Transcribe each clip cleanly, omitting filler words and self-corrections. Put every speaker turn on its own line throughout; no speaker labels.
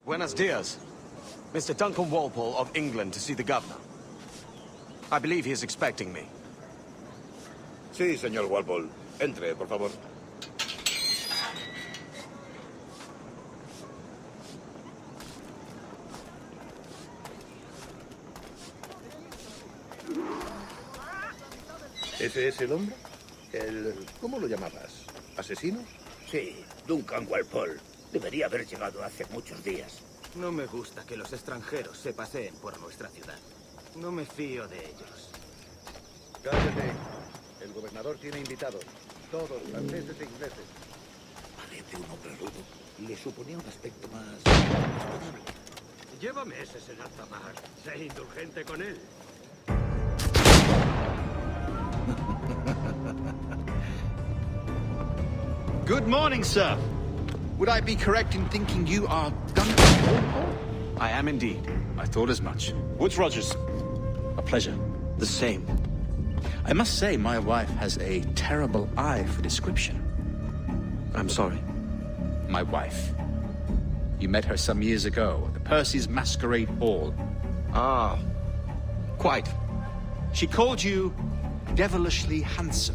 Buenos dias. Mr. Duncan Walpole of England to see the governor. I believe he is expecting me.
Sí, señor Walpole. Entre, por favor. ¿Ese es el hombre? ¿Cómo lo llamabas? ¿Asesinos?
Sí, Duncan Walpole. Debería haber llegado hace muchos días.
No me gusta que los extranjeros se paseen por nuestra ciudad. No me fío de ellos.
Cállate. El gobernador tiene invitados. Todos, franceses e ingleses.
Parece un hombre rudo. Le suponía un aspecto más respetable.
Lleva meses en alta mar. Sé indulgente con él.
Good morning, sir. Would I be correct in thinking you are Duncan Walpole?
I am indeed.
I thought as much. Woods Rogers. A pleasure.
The same.
I must say, my wife has a terrible eye for description.
I'm sorry.
My wife. You met her some years ago at the Percy's Masquerade Ball.
Ah, quite.
She called you devilishly handsome.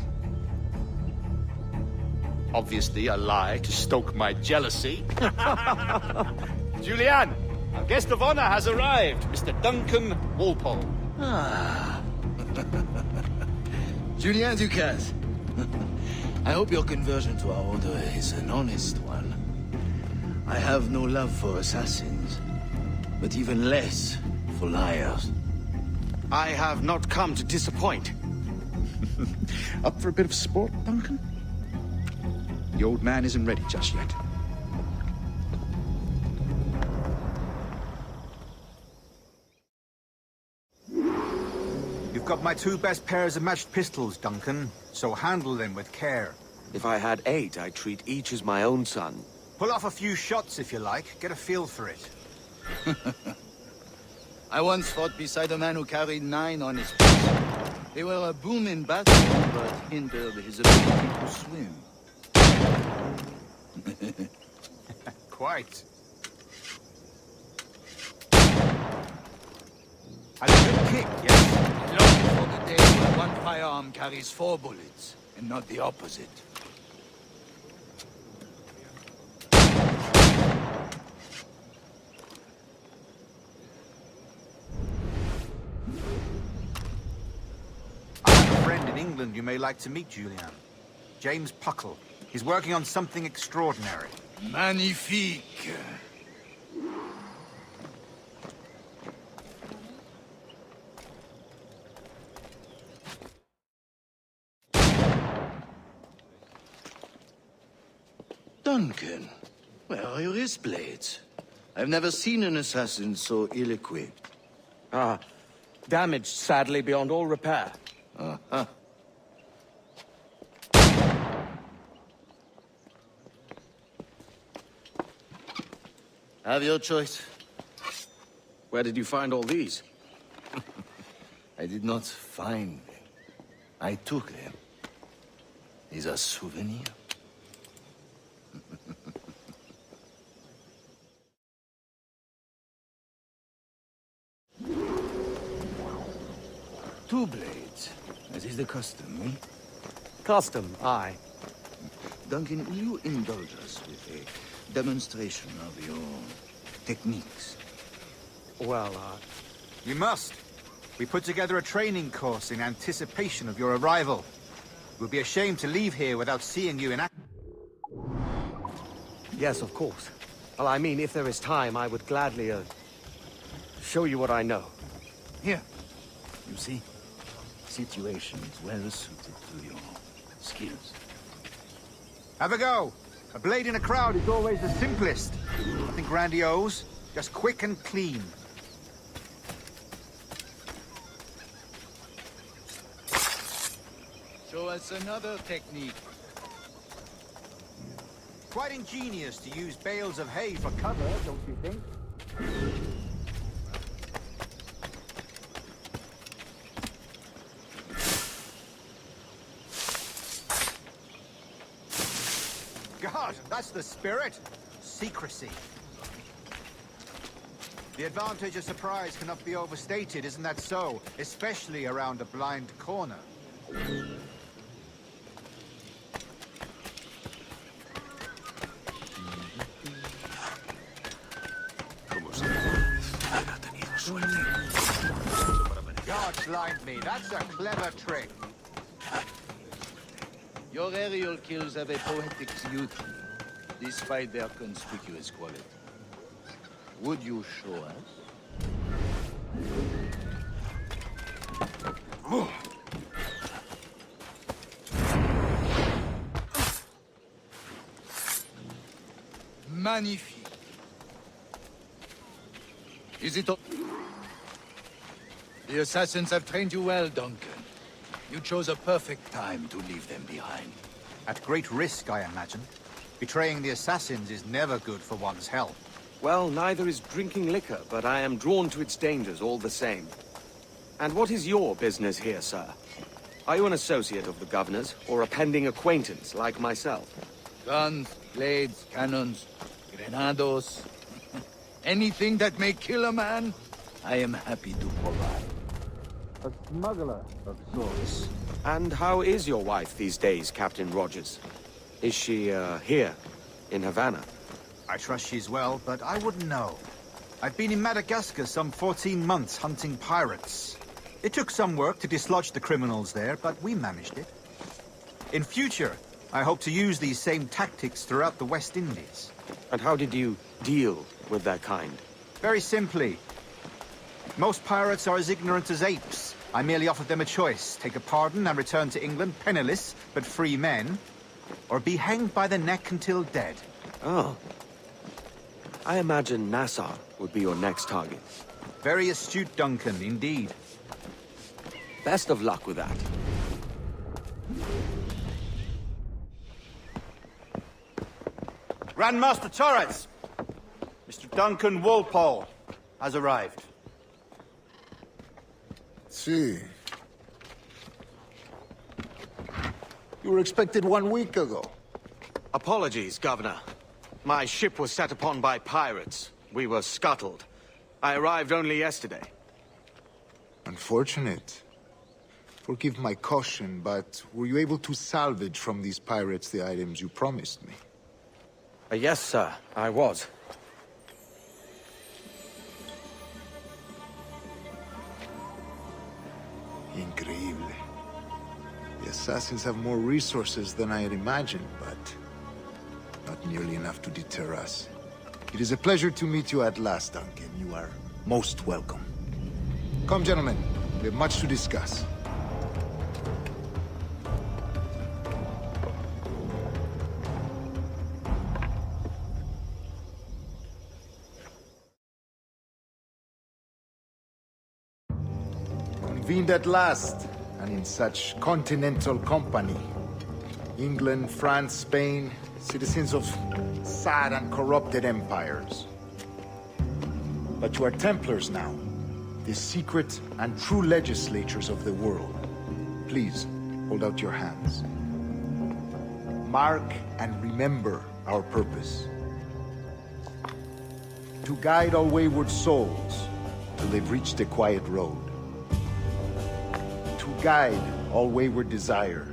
Obviously a lie to stoke my jealousy. Julianne, our guest of honor has arrived, Mr. Duncan Walpole.
Ah. Julien Ducasse. I hope your conversion to our order is an honest one. I have no love for assassins, but even less for liars.
I have not come to disappoint.
Up for a bit of sport, Duncan? The old man isn't ready just yet.
You've got my two best pairs of matched pistols, Duncan, so handle them with care.
If I had 8, I'd treat each as my own son.
Pull off a few shots if you like, get a feel for it.
I once fought beside a man who carried 9 on his chest. They were a boom in battle, but hindered his ability to swim.
Quite. A good kick, yes?
Long for the day when one firearm carries 4 bullets, and not the opposite.
I have a friend in England you may like to meet, Julian. James Puckle. He's working on something extraordinary.
Magnifique! Duncan, where are your wrist blades? I've never seen an assassin so ill-equipped.
Ah, damaged sadly beyond all repair.
Uh-huh. Have your choice.
Where did you find all these?
I did not find them. I took them. These are souvenirs. Two blades, as is the custom, eh?
Custom, aye.
Duncan, will you indulge us with a demonstration of your techniques?
Well,
You must. We put together a training course in anticipation of your arrival. It would be a shame to leave here without seeing you in action.
Yes, of course. Well, I mean, if there is time, I would gladly, show you what I know.
Here. You see? Situation is well suited to your skills.
Have a go. A blade in a crowd is always the simplest. Nothing grandiose, just quick and clean.
Show us another technique.
Quite ingenious to use bales of hay for cover, don't you think? God, that's the spirit. Secrecy. The advantage of surprise cannot be overstated, isn't that so? Especially around a blind corner. God blind me, that's a clever trick.
Your aerial kills have a poetic beauty, despite their conspicuous quality. Would you show us? Magnifique. Is it all? The assassins have trained you well, Duncan. You chose a perfect time to leave them behind.
At great risk, I imagine. Betraying the assassins is never good for one's health.
Well, neither is drinking liquor, but I am drawn to its dangers all the same. And what is your business here, sir? Are you an associate of the governor's, or a pending acquaintance like myself?
Guns, blades, cannons, grenados. Anything that may kill a man, I am happy to provide.
A smuggler of sorts.
And how is your wife these days, Captain Rogers? Is she, here, in Havana?
I trust she's well, but I wouldn't know. I've been in Madagascar some 14 months hunting pirates. It took some work to dislodge the criminals there, but we managed it. In future, I hope to use these same tactics throughout the West Indies.
And how did you deal with that kind?
Very simply. Most pirates are as ignorant as apes. I merely offered them a choice. Take a pardon and return to England penniless, but free men. Or be hanged by the neck until dead.
Oh. I imagine Nassau would be your next target.
Very astute, Duncan, indeed.
Best of luck with that.
Grandmaster Torres, Mr. Duncan Walpole has arrived.
See. You were expected 1 week ago.
Apologies, Governor. My ship was set upon by pirates. We were scuttled. I arrived only yesterday.
Unfortunate. Forgive my caution, but were you able to salvage from these pirates the items you promised me?
Yes, sir, I was.
Increíble. The assassins have more resources than I had imagined, but not nearly enough to deter us. It is a pleasure to meet you at last, Duncan. You are most welcome. Come, gentlemen. We have much to discuss. Convened at last, and in such continental company. England, France, Spain, citizens of sad and corrupted empires. But you are Templars now, the secret and true legislators of the world. Please, hold out your hands. Mark and remember our purpose. To guide all wayward souls till they've reached the quiet road. To guide all wayward desire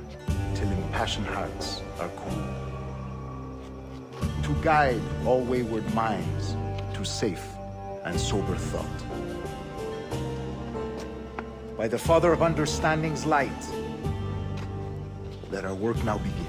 till impassioned hearts are cool. To guide all wayward minds to safe and sober thought. By the Father of Understanding's light, let our work now begin.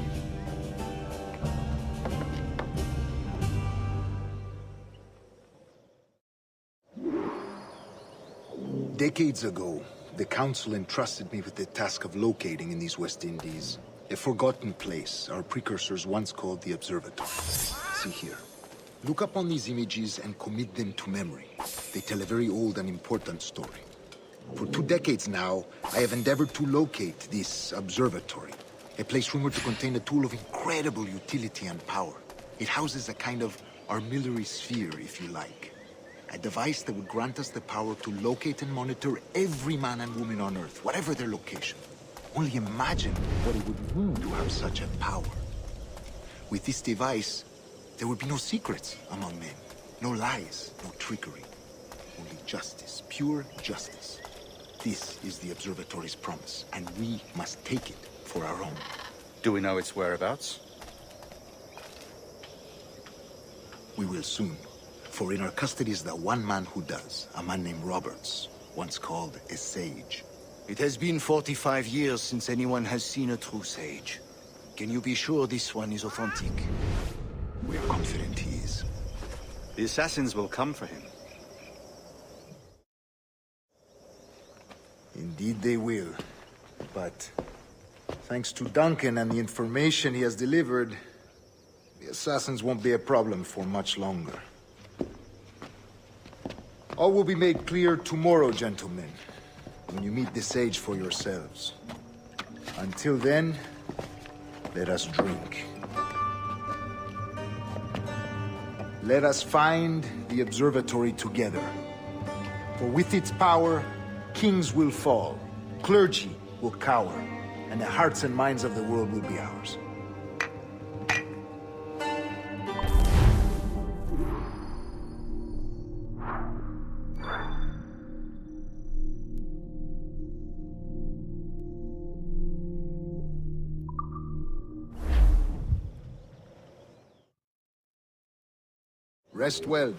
Decades ago, the Council entrusted me with the task of locating in these West Indies a forgotten place our precursors once called the Observatory. See here. Look upon these images and commit them to memory. They tell a very old and important story. For 2 decades now, I have endeavored to locate this observatory, a place rumored to contain a tool of incredible utility and power. It houses a kind of armillary sphere, if you like. A device that would grant us the power to locate and monitor every man and woman on Earth, whatever their location. Only imagine what it would mean to have such a power. With this device, there would be no secrets among men, no lies, no trickery. Only justice, pure justice. This is the observatory's promise, and we must take it for our own.
Do we know its whereabouts?
We will soon. For in our custody is the one man who does, a man named Roberts, once called a sage.
It has been 45 years since anyone has seen a true sage. Can you be sure this one is authentic?
We are confident he is.
The assassins will come for him.
Indeed they will. But thanks to Duncan and the information he has delivered, the assassins won't be a problem for much longer. All will be made clear tomorrow, gentlemen, when you meet the sage for yourselves. Until then, let us drink. Let us find the observatory together. For with its power, kings will fall, clergy will cower, and the hearts and minds of the world will be ours. Rest well,